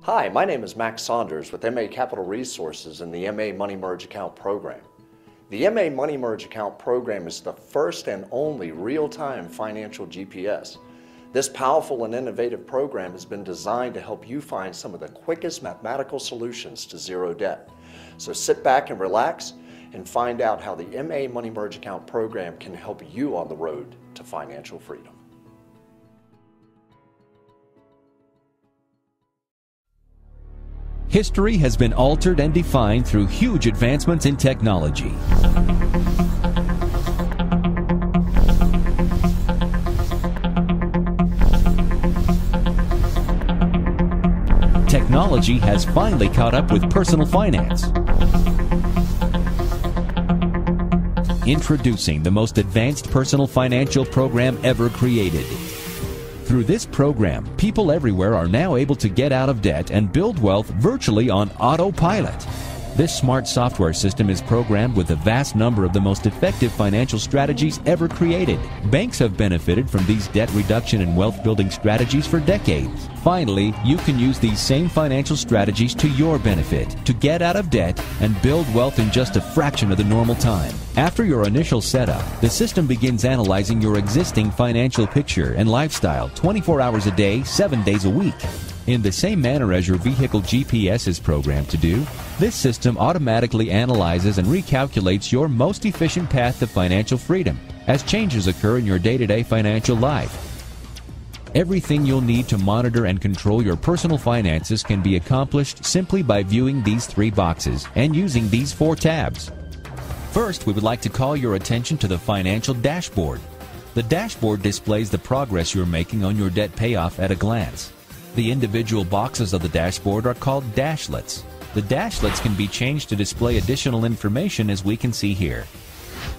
Hi, my name is Max Saunders with MA Capital Resources and the MA Money Merge Account Program. The MA Money Merge Account Program is the first and only real-time financial GPS. This powerful and innovative program has been designed to help you find some of the quickest mathematical solutions to zero debt. So sit back and relax and find out how the MA Money Merge Account Program can help you on the road to financial freedom. History has been altered and defined through huge advancements in technology. Technology has finally caught up with personal finance. Introducing the most advanced personal financial program ever created. Through this program, people everywhere are now able to get out of debt and build wealth virtually on autopilot. This smart software system is programmed with a vast number of the most effective financial strategies ever created. Banks have benefited from these debt reduction and wealth building strategies for decades. Finally, you can use these same financial strategies to your benefit to get out of debt and build wealth in just a fraction of the normal time. After your initial setup, the system begins analyzing your existing financial picture and lifestyle 24 hours a day, 7 days a week. In the same manner as your vehicle GPS is programmed to do, this system automatically analyzes and recalculates your most efficient path to financial freedom as changes occur in your day-to-day financial life. Everything you'll need to monitor and control your personal finances can be accomplished simply by viewing these 3 boxes and using these 4 tabs. First, we would like to call your attention to the financial dashboard. The dashboard displays the progress you're making on your debt payoff at a glance. The individual boxes of the dashboard are called dashlets. The dashlets can be changed to display additional information, as we can see here.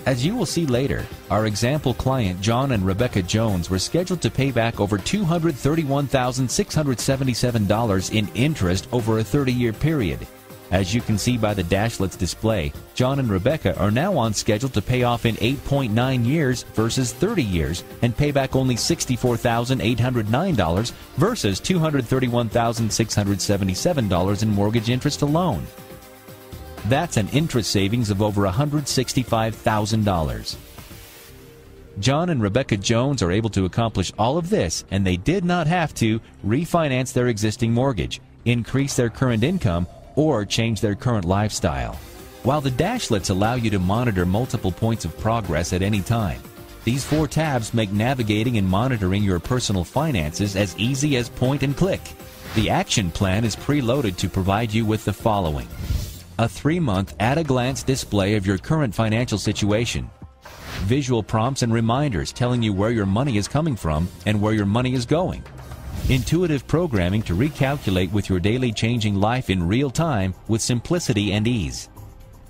As you will see later, our example client John and Rebecca Jones were scheduled to pay back over $231,677 in interest over a 30-year period. As you can see by the dashlets display, John and Rebecca are now on schedule to pay off in 8.9 years versus 30 years and pay back only $64,809 versus $231,677 in mortgage interest alone. That's an interest savings of over $165,000. John and Rebecca Jones are able to accomplish all of this, and they did not have to refinance their existing mortgage, increase their current income, or change their current lifestyle. While the dashlets allow you to monitor multiple points of progress at any time, these 4 tabs make navigating and monitoring your personal finances as easy as point and click. The action plan is preloaded to provide you with the following: a 3-month at-a-glance display of your current financial situation, visual prompts and reminders telling you where your money is coming from and where your money is going, intuitive programming to recalculate with your daily changing life in real time with simplicity and ease.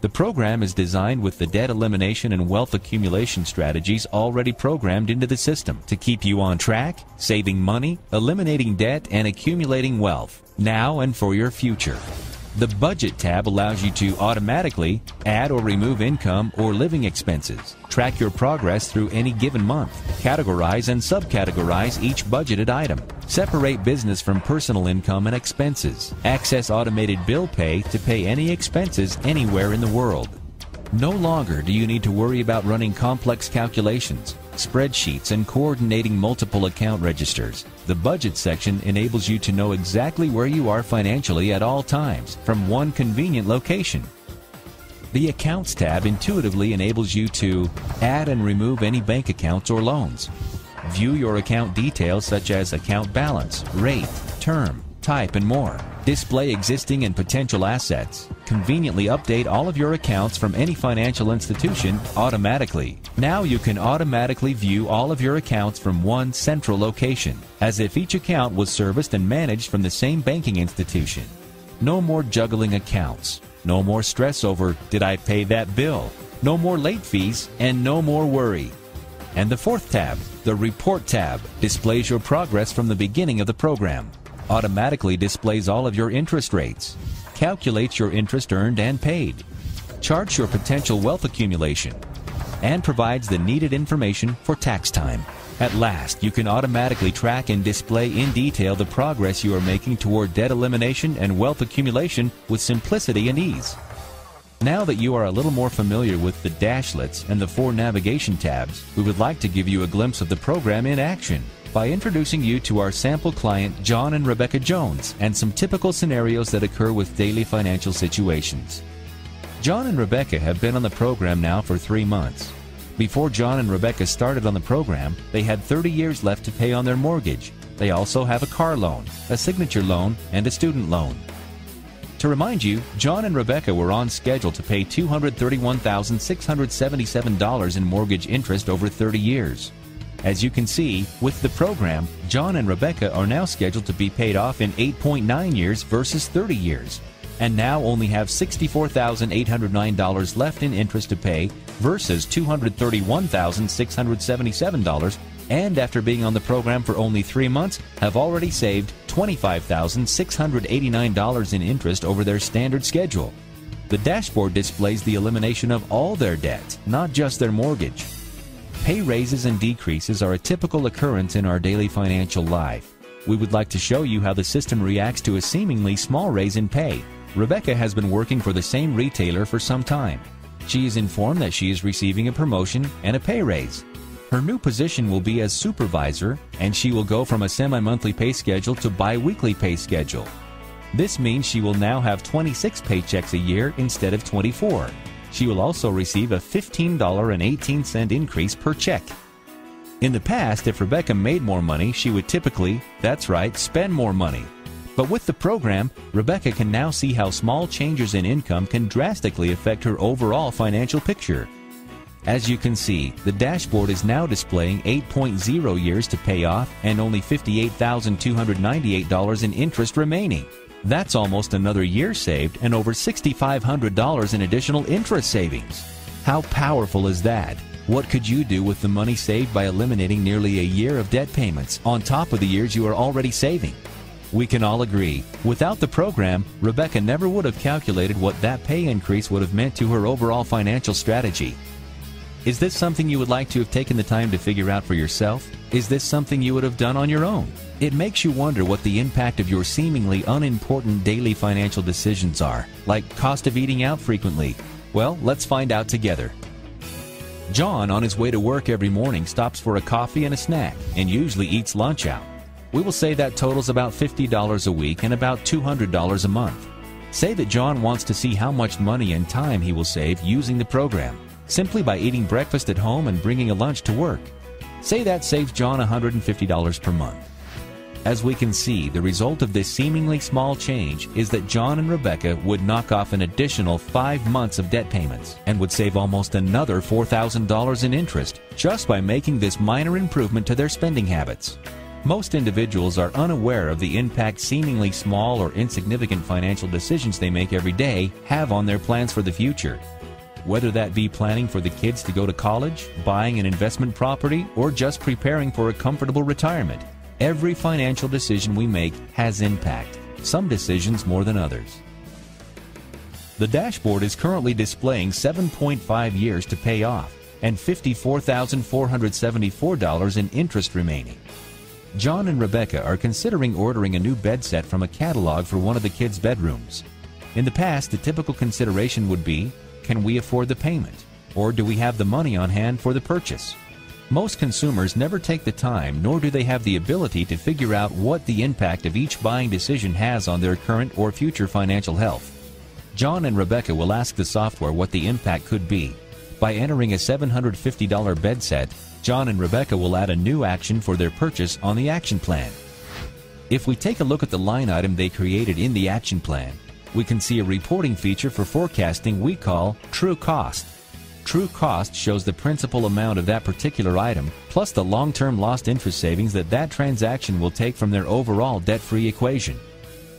The program is designed with the debt elimination and wealth accumulation strategies already programmed into the system to keep you on track, saving money, eliminating debt, and accumulating wealth, now and for your future. The Budget tab allows you to automatically add or remove income or living expenses, track your progress through any given month, categorize and subcategorize each budgeted item, separate business from personal income and expenses, access automated bill pay to pay any expenses anywhere in the world. No longer do you need to worry about running complex calculations, spreadsheets, and coordinating multiple account registers. The Budget section enables you to know exactly where you are financially at all times from one convenient location. The Accounts tab intuitively enables you to add and remove any bank accounts or loans, view your account details such as account balance, rate, term, type, and more, display existing and potential assets, conveniently update all of your accounts from any financial institution automatically. Now you can automatically view all of your accounts from one central location, as if each account was serviced and managed from the same banking institution. No more juggling accounts. No more stress over, did I pay that bill? No more late fees, and no more worry. And the 4th tab, the Report tab, displays your progress from the beginning of the program, automatically displays all of your interest rates, calculates your interest earned and paid, charts your potential wealth accumulation, and provides the needed information for tax time. At last, you can automatically track and display in detail the progress you are making toward debt elimination and wealth accumulation with simplicity and ease. Now that you are a little more familiar with the dashlets and the 4 navigation tabs, we would like to give you a glimpse of the program in action by introducing you to our sample client, John and Rebecca Jones, and some typical scenarios that occur with daily financial situations. John and Rebecca have been on the program now for 3 months. Before John and Rebecca started on the program, they had 30 years left to pay on their mortgage. They also have a car loan, a signature loan, and a student loan. To remind you, John and Rebecca were on schedule to pay $231,677 in mortgage interest over 30 years. As you can see, with the program, John and Rebecca are now scheduled to be paid off in 8.9 years versus 30 years, and now only have $64,809 left in interest to pay versus $231,677, and after being on the program for only 3 months, have already saved $25,689 in interest over their standard schedule. The dashboard displays the elimination of all their debts, not just their mortgage. Pay raises and decreases are a typical occurrence in our daily financial life. We would like to show you how the system reacts to a seemingly small raise in pay. Rebecca has been working for the same retailer for some time. She is informed that she is receiving a promotion and a pay raise. Her new position will be as supervisor, and she will go from a semi-monthly pay schedule to bi-weekly pay schedule. This means she will now have 26 paychecks a year instead of 24. She will also receive a $15.18 increase per check. In the past, if Rebecca made more money, she would typically, that's right, spend more money. But with the program, Rebecca can now see how small changes in income can drastically affect her overall financial picture. As you can see, the dashboard is now displaying 8.0 years to pay off and only $58,298 in interest remaining. That's almost another year saved and over $6,500 in additional interest savings. How powerful is that? What could you do with the money saved by eliminating nearly a year of debt payments on top of the years you are already saving? We can all agree, without the program, Rebecca never would have calculated what that pay increase would have meant to her overall financial strategy. Is this something you would like to have taken the time to figure out for yourself? Is this something you would have done on your own? It makes you wonder what the impact of your seemingly unimportant daily financial decisions are, like cost of eating out frequently. Well, let's find out together. John, on his way to work every morning, stops for a coffee and a snack, and usually eats lunch out. We will say that totals about $50 a week and about $200 a month. Say that John wants to see how much money and time he will save using the program, simply by eating breakfast at home and bringing a lunch to work. Say that saves John $150 per month. As we can see, the result of this seemingly small change is that John and Rebecca would knock off an additional 5 months of debt payments and would save almost another $4,000 in interest just by making this minor improvement to their spending habits. Most individuals are unaware of the impact seemingly small or insignificant financial decisions they make every day have on their plans for the future. Whether that be planning for the kids to go to college, buying an investment property, or just preparing for a comfortable retirement, every financial decision we make has impact, some decisions more than others. The dashboard is currently displaying 7.5 years to pay off and $54,474 in interest remaining. John and Rebecca are considering ordering a new bed set from a catalog for one of the kids' bedrooms. In the past, the typical consideration would be, can we afford the payment? Or do we have the money on hand for the purchase? Most consumers never take the time, nor do they have the ability to figure out what the impact of each buying decision has on their current or future financial health. John and Rebecca will ask the software what the impact could be. By entering a $750 bed set, John and Rebecca will add a new action for their purchase on the action plan. If we take a look at the line item they created in the action plan, we can see a reporting feature for forecasting we call True Cost. True Cost shows the principal amount of that particular item, plus the long-term lost interest savings that transaction will take from their overall debt-free equation.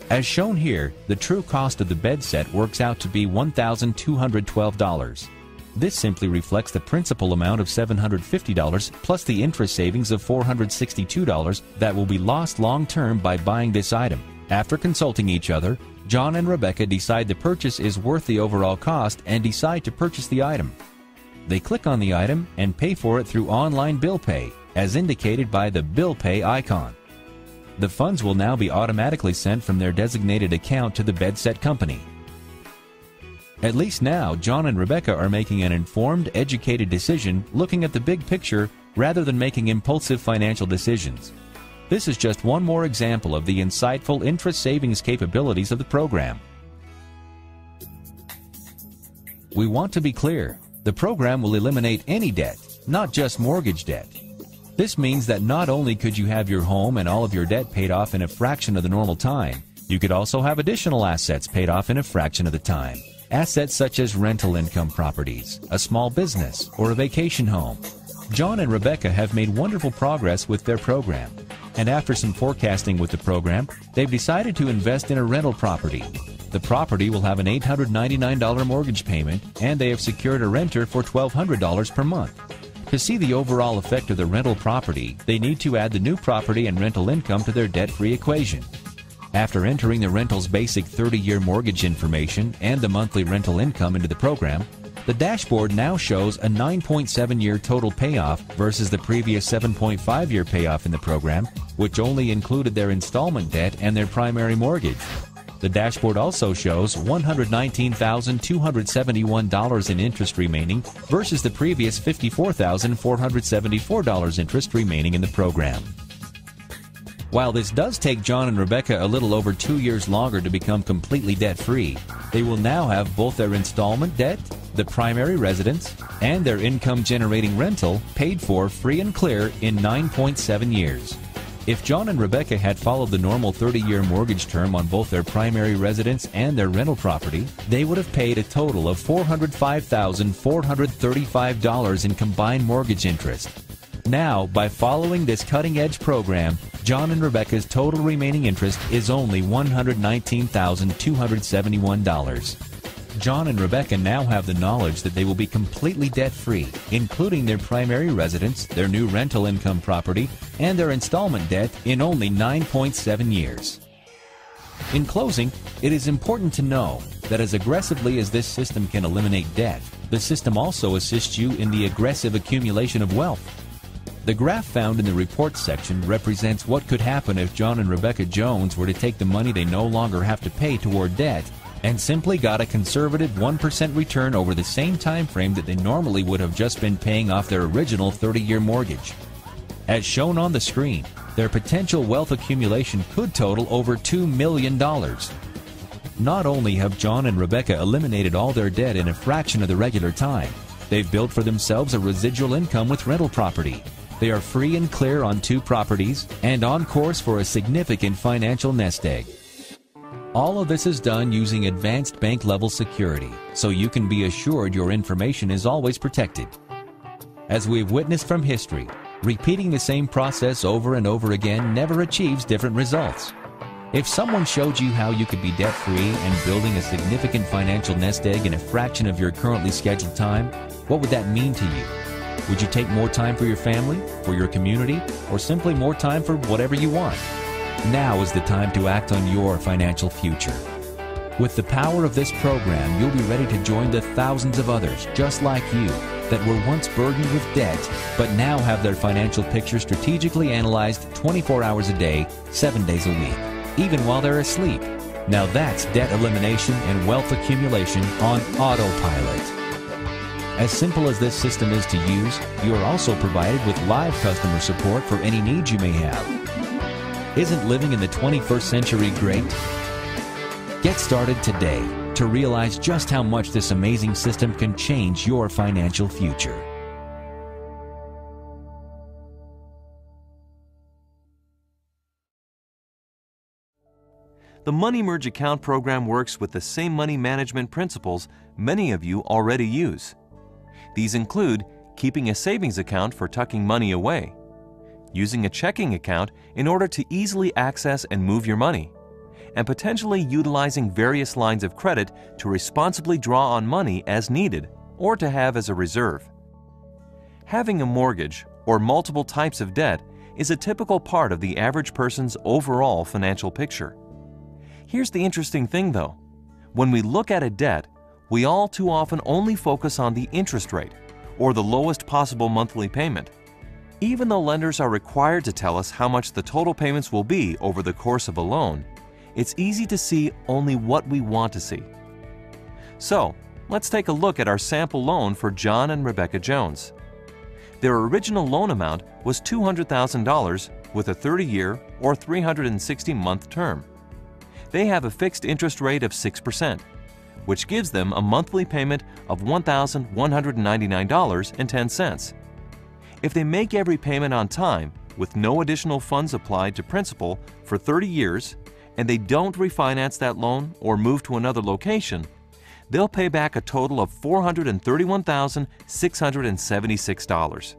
As shown here, the true cost of the bed set works out to be $1,212. This simply reflects the principal amount of $750 plus the interest savings of $462 that will be lost long-term by buying this item. After consulting each other, John and Rebecca decide the purchase is worth the overall cost and decide to purchase the item. They click on the item and pay for it through online bill pay, as indicated by the Bill Pay icon. The funds will now be automatically sent from their designated account to the bedset company. At least now, John and Rebecca are making an informed, educated decision looking at the big picture rather than making impulsive financial decisions. This is just one more example of the insightful interest savings capabilities of the program. We want to be clear. The program will eliminate any debt, not just mortgage debt. This means that not only could you have your home and all of your debt paid off in a fraction of the normal time, you could also have additional assets paid off in a fraction of the time. Assets such as rental income properties, a small business, or a vacation home. John and Rebecca have made wonderful progress with their program, and after some forecasting with the program, they've decided to invest in a rental property. The property will have an $899 mortgage payment, and they have secured a renter for $1,200 per month. To see the overall effect of the rental property, they need to add the new property and rental income to their debt-free equation. After entering the rental's basic 30-year mortgage information and the monthly rental income into the program, the dashboard now shows a 9.7-year total payoff versus the previous 7.5-year payoff in the program, which only included their installment debt and their primary mortgage. The dashboard also shows $119,271 in interest remaining versus the previous $54,474 interest remaining in the program. While this does take John and Rebecca a little over 2 years longer to become completely debt-free, they will now have both their installment debt, the primary residence, and their income-generating rental paid for free and clear in 9.7 years. If John and Rebecca had followed the normal 30-year mortgage term on both their primary residence and their rental property, they would have paid a total of $405,435 in combined mortgage interest. Now, by following this cutting-edge program, John and Rebecca's total remaining interest is only $119,271. John and Rebecca now have the knowledge that they will be completely debt-free, including their primary residence, their new rental income property, and their installment debt in only 9.7 years. In closing, it is important to know that as aggressively as this system can eliminate debt, the system also assists you in the aggressive accumulation of wealth. The graph found in the reports section represents what could happen if John and Rebecca Jones were to take the money they no longer have to pay toward debt and simply got a conservative 1% return over the same time frame that they normally would have just been paying off their original 30-year mortgage. As shown on the screen, their potential wealth accumulation could total over $2 million. Not only have John and Rebecca eliminated all their debt in a fraction of the regular time, they've built for themselves a residual income with rental property. They are free and clear on 2 properties and on course for a significant financial nest egg. All of this is done using advanced bank-level security, so you can be assured your information is always protected. As we've witnessed from history, repeating the same process over and over again never achieves different results. If someone showed you how you could be debt-free and building a significant financial nest egg in a fraction of your currently scheduled time, what would that mean to you? Would you take more time for your family, for your community, or simply more time for whatever you want? Now is the time to act on your financial future. With the power of this program, you'll be ready to join the thousands of others just like you that were once burdened with debt, but now have their financial picture strategically analyzed 24 hours a day, 7 days a week, even while they're asleep. Now that's debt elimination and wealth accumulation on autopilot. As simple as this system is to use, you are also provided with live customer support for any needs you may have. Isn't living in the 21st century great? Get started today to realize just how much this amazing system can change your financial future. The Money Merge account program works with the same money management principles many of you already use. These include keeping a savings account for tucking money away, using a checking account in order to easily access and move your money, and potentially utilizing various lines of credit to responsibly draw on money as needed or to have as a reserve. Having a mortgage or multiple types of debt is a typical part of the average person's overall financial picture. Here's the interesting thing though. When we look at a debt, we all too often only focus on the interest rate or the lowest possible monthly payment. Even though lenders are required to tell us how much the total payments will be over the course of a loan, it's easy to see only what we want to see. So, let's take a look at our sample loan for John and Rebecca Jones. Their original loan amount was $200,000 with a 30-year or 360-month term. They have a fixed interest rate of 6%, which gives them a monthly payment of $1,199.10. If they make every payment on time with no additional funds applied to principal for 30 years and they don't refinance that loan or move to another location, they'll pay back a total of $431,676.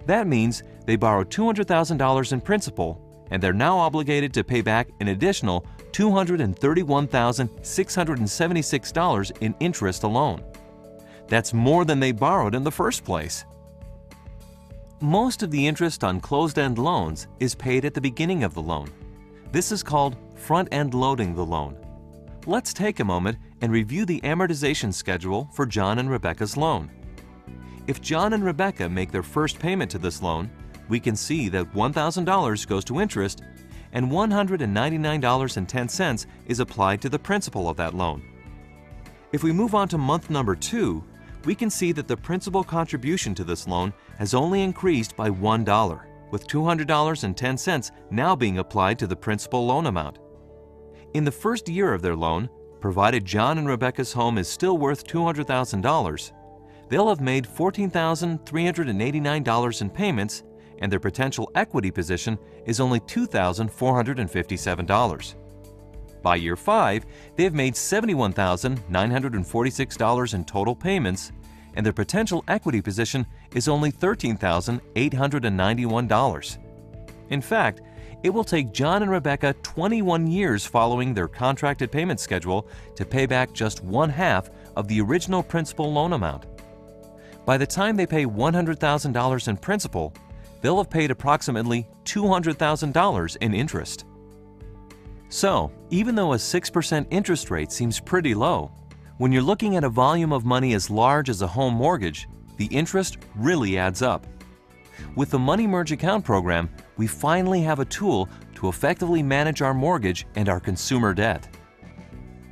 That means they borrowed $200,000 in principal and they're now obligated to pay back an additional $231,676 in interest alone. That's more than they borrowed in the first place. Most of the interest on closed-end loans is paid at the beginning of the loan. This is called front-end loading the loan. Let's take a moment and review the amortization schedule for John and Rebecca's loan. If John and Rebecca make their first payment to this loan, we can see that $1,000 goes to interest and $199.10 is applied to the principal of that loan. If we move on to month number 2, we can see that the principal contribution to this loan has only increased by $1, with $200.10 now being applied to the principal loan amount. In the first year of their loan, provided John and Rebecca's home is still worth $200,000, they'll have made $14,389 in payments, and their potential equity position is only $2,457. By year 5, they have made $71,946 in total payments, and their potential equity position is only $13,891. In fact, it will take John and Rebecca 21 years following their contracted payment schedule to pay back just one-half of the original principal loan amount. By the time they pay $100,000 in principal, they'll have paid approximately $200,000 in interest. So, even though a 6% interest rate seems pretty low, when you're looking at a volume of money as large as a home mortgage, the interest really adds up. With the Money Merge Account program, we finally have a tool to effectively manage our mortgage and our consumer debt.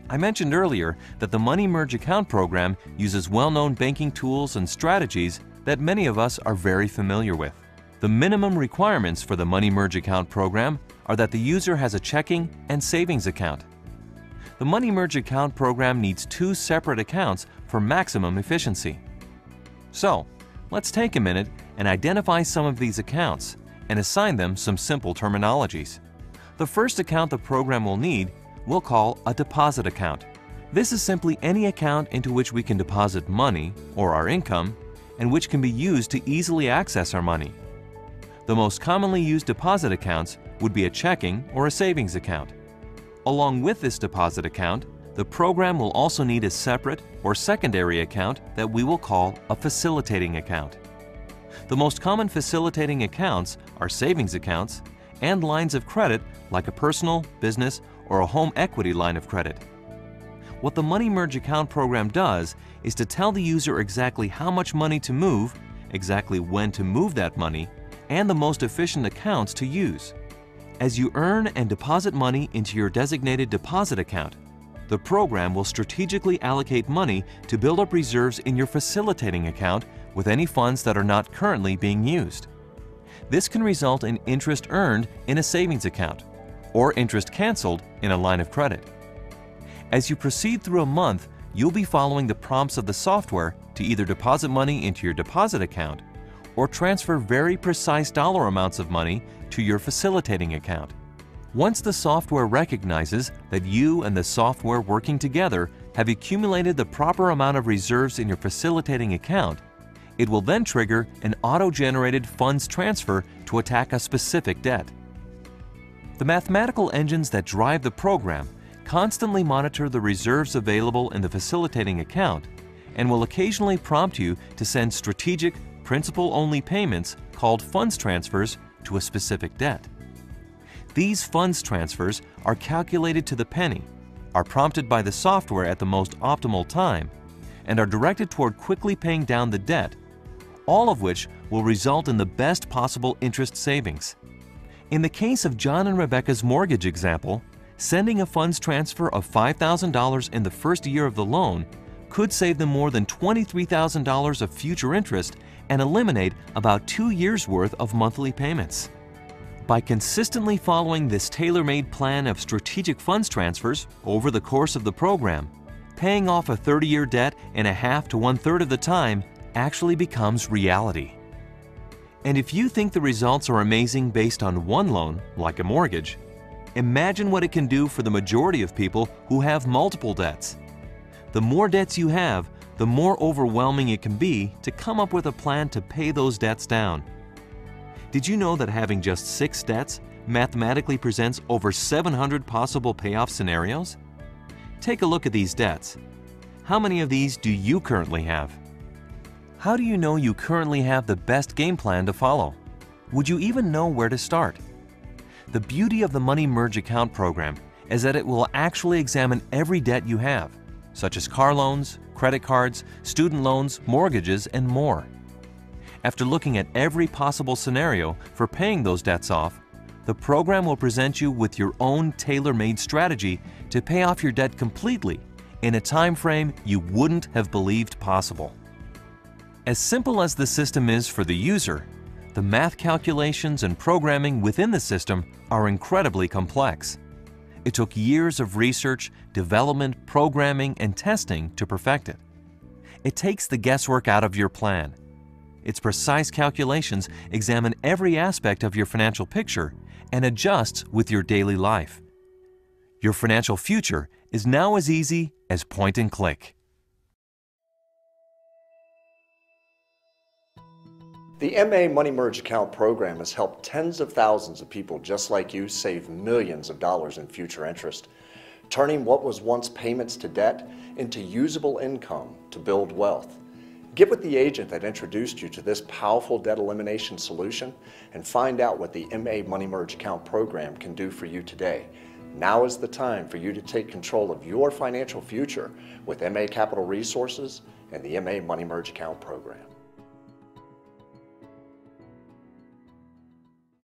I mentioned earlier that the Money Merge Account program uses well-known banking tools and strategies that many of us are very familiar with. The minimum requirements for the Money Merge Account program are that the user has a checking and savings account. The Money Merge Account program needs 2 separate accounts for maximum efficiency. So, let's take a minute and identify some of these accounts and assign them some simple terminologies. The first account the program will need we'll call a deposit account. This is simply any account into which we can deposit money or our income and which can be used to easily access our money. The most commonly used deposit accounts would be a checking or a savings account. Along with this deposit account, the program will also need a separate or secondary account that we will call a facilitating account. The most common facilitating accounts are savings accounts and lines of credit like a personal, business, or a home equity line of credit. What the Money Merge Account program does is to tell the user exactly how much money to move, exactly when to move that money, and the most efficient accounts to use. As you earn and deposit money into your designated deposit account, the program will strategically allocate money to build up reserves in your facilitating account with any funds that are not currently being used. This can result in interest earned in a savings account or interest canceled in a line of credit. As you proceed through a month, you'll be following the prompts of the software to either deposit money into your deposit account or transfer very precise dollar amounts of money to your facilitating account. Once the software recognizes that you and the software working together have accumulated the proper amount of reserves in your facilitating account, it will then trigger an auto-generated funds transfer to attack a specific debt. The mathematical engines that drive the program constantly monitor the reserves available in the facilitating account and will occasionally prompt you to send strategic, principal-only payments called funds transfers to a specific debt. These funds transfers are calculated to the penny, are prompted by the software at the most optimal time, and are directed toward quickly paying down the debt, all of which will result in the best possible interest savings. In the case of John and Rebecca's mortgage example, sending a funds transfer of $5,000 in the first year of the loan could save them more than $23,000 of future interest and eliminate about 2 years' worth of monthly payments. By consistently following this tailor-made plan of strategic funds transfers over the course of the program, paying off a 30-year debt in a half to 1/3 of the time actually becomes reality. And if you think the results are amazing based on one loan, like a mortgage, imagine what it can do for the majority of people who have multiple debts. The more debts you have, the more overwhelming it can be to come up with a plan to pay those debts down. Did you know that having just 6 debts mathematically presents over 700 possible payoff scenarios? Take a look at these debts. How many of these do you currently have? How do you know you currently have the best game plan to follow? Would you even know where to start? The beauty of the Money Merge Account program is that it will actually examine every debt you have, such as car loans, credit cards, student loans, mortgages, and more. After looking at every possible scenario for paying those debts off, the program will present you with your own tailor-made strategy to pay off your debt completely in a time frame you wouldn't have believed possible. As simple as the system is for the user, the math calculations and programming within the system are incredibly complex. It took years of research, development, programming, and testing to perfect it. It takes the guesswork out of your plan. Its precise calculations examine every aspect of your financial picture and adjusts with your daily life. Your financial future is now as easy as point and click. The MA Money Merge Account program has helped tens of thousands of people just like you save millions of dollars in future interest, turning what was once payments to debt into usable income to build wealth. Get with the agent that introduced you to this powerful debt elimination solution and find out what the MA Money Merge Account program can do for you today. Now is the time for you to take control of your financial future with MA Capital Resources and the MA Money Merge Account program.